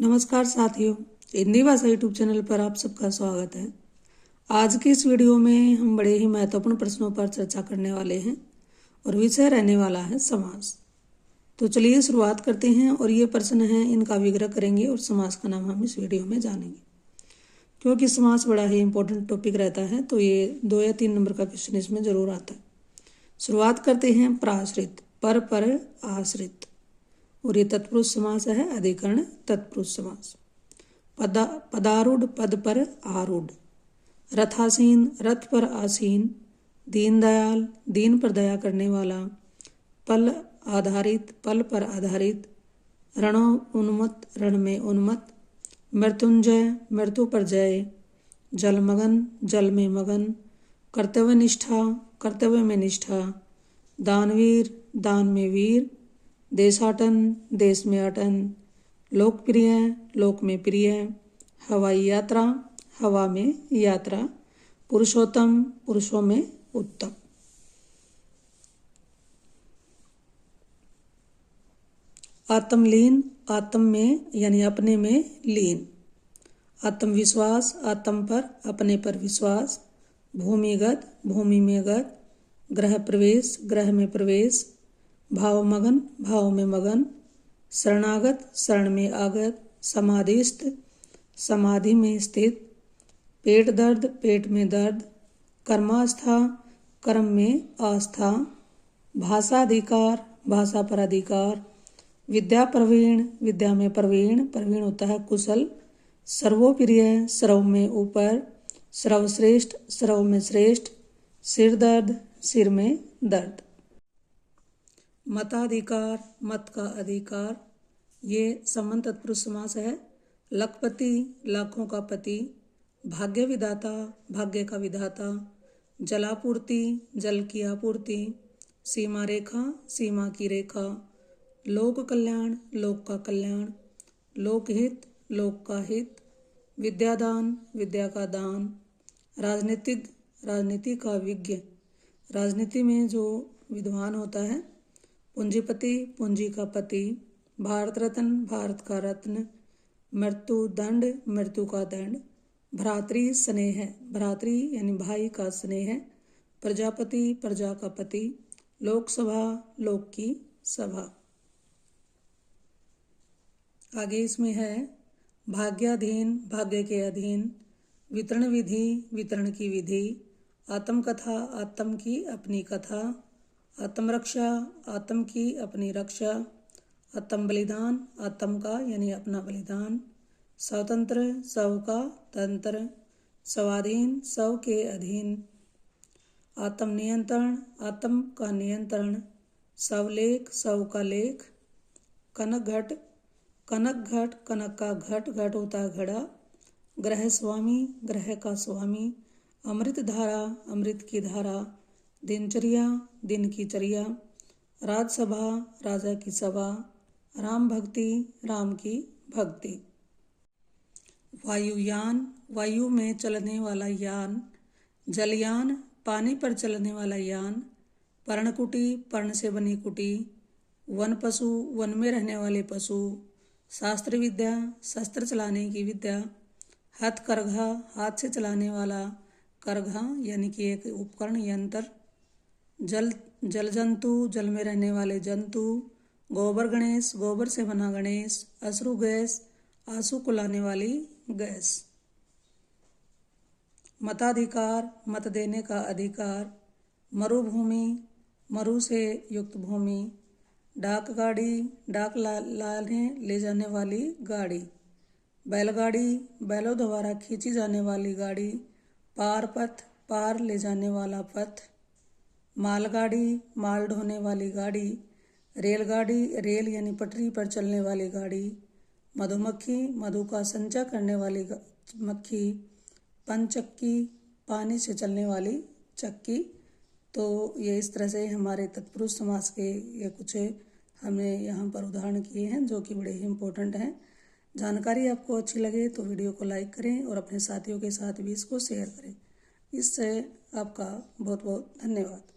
नमस्कार साथियों, हिंदी भाषा यूट्यूब चैनल पर आप सबका स्वागत है। आज की इस वीडियो में हम बड़े ही महत्वपूर्ण प्रश्नों पर चर्चा करने वाले हैं और विषय रहने वाला है समास। तो चलिए शुरुआत करते हैं और ये प्रश्न हैं, इनका विग्रह करेंगे और समास का नाम हम इस वीडियो में जानेंगे। क्योंकि समास बड़ा ही इंपॉर्टेंट टॉपिक रहता है तो ये 2 या 3 नंबर का क्वेश्चन इसमें जरूर आता है। शुरुआत करते हैं प्राश्रित, पर आश्रित, और ये तत्पुरुष समास है, अधिकरण तत्पुरुष समास। पदारूढ़, पद पर आरूढ़, रथासीन, रथ पर आसीन, दीनदयाल, दीन पर दया करने वाला, पल आधारित, पल पर आधारित, रणो उन्मत्त, रण में उन्मत्त, मृत्युंजय, मृत्यु पर जय, जलमगन, जल में मगन, कर्तव्यनिष्ठा, कर्तव्य में निष्ठा, दानवीर, दान में वीर, देशाटन, देश में अटन, लोकप्रिय, लोक में प्रिय, हवाई यात्रा, हवा में यात्रा, पुरुषोत्तम, पुरुषों में उत्तम। आत्मलीन, आत्म में यानी अपने में लीन, आत्मविश्वास, आत्म पर अपने पर विश्वास, भूमिगत, भूमि में गत, ग्रह प्रवेश, ग्रह में प्रवेश, भावमगन, भाव में मगन, शरणागत, शरण में आगत, समाधिस्थ, समाधि में स्थित, पेट दर्द, पेट में दर्द, कर्मास्था, कर्म में आस्था, भाषाधिकार, भाषा पर अधिकार, विद्या प्रवीण, विद्या में प्रवीण, प्रवीण होता है कुशल, सर्वोप्रिय, सर्व में ऊपर, सर्वश्रेष्ठ, सर्व में श्रेष्ठ, सिर दर्द, सिर में दर्द। मताधिकार, मत का अधिकार, ये संबंध तत्पुरुष समास है। लखपति, लाखों का पति, भाग्य विधाता, भाग्य का विधाता, जलापूर्ति, जल की आपूर्ति, सीमा रेखा, सीमा की रेखा, लोक कल्याण, लोक का कल्याण, लोकहित, लोक का हित, विद्यादान, विद्या का दान, राजनीतिक, राजनीति का विज्ञ, राजनीति में जो विद्वान होता है, पूंजीपति, पूंजी का पति, भारत रत्न, भारत का रत्न, मृत्यु दंड, मृत्यु का दंड, भ्रातृ स्नेह, भ्रातृ यानी भाई का स्नेह, प्रजापति, प्रजा का पति, लोकसभा, लोक की सभा। आगे इसमें है भाग्याधीन, भाग्य के अधीन, वितरण विधि, वितरण की विधि, आत्मकथा, आत्म की अपनी कथा, आत्मरक्षा, आत्म की अपनी रक्षा, आत्म बलिदान, आत्म का यानी अपना बलिदान, स्वतंत्र, स्व का तंत्र, स्वाधीन, स्व के अधीन, आत्म नियंत्रण, आत्म का नियंत्रण, स्वलेख, स्व का लेख, कनक घट, कनक घट, कनक का घट, घट होता है घड़ा, ग्रह स्वामी, ग्रह का स्वामी, अमृत धारा, अमृत की धारा, दिनचर्या, दिन की चर्या, राजसभा, राजा की सभा, राम भक्ति, राम की भक्ति। वायुयान, वायु में चलने वाला यान, जलयान, पानी पर चलने वाला यान, पर्णकुटी, पर्ण से बनी कुटी, वन पशु, वन में रहने वाले पशु, शास्त्र विद्या, शस्त्र चलाने की विद्या, हथकरघा, हाथ से चलाने वाला करघा यानी कि एक उपकरण, यंत्र, जल जंतु, जल में रहने वाले जंतु, गोबर गणेश, गोबर से बना गणेश, अश्रु गैस, आंसू को लाने वाली गैस। मताधिकार, मत देने का अधिकार, मरुभूमि, मरु से युक्त भूमि, डाक गाड़ी, डाक लाने ले जाने वाली गाड़ी, बैलगाड़ी, बैलों द्वारा खींची जाने वाली गाड़ी, पार पथ, पार ले जाने वाला पथ, मालगाड़ी, माल ढोने वाली गाड़ी, रेलगाड़ी, रेल यानी पटरी पर चलने वाली गाड़ी, मधुमक्खी, मधु का संचय करने वाली मक्खी, पंचक्की, पानी से चलने वाली चक्की। तो ये इस तरह से हमारे तत्पुरुष समास के ये कुछ हमने यहाँ पर उदाहरण किए हैं जो कि बड़े ही इम्पोर्टेंट हैं। जानकारी आपको अच्छी लगे तो वीडियो को लाइक करें और अपने साथियों के साथ भी इसको शेयर करें। इससे आपका बहुत बहुत धन्यवाद।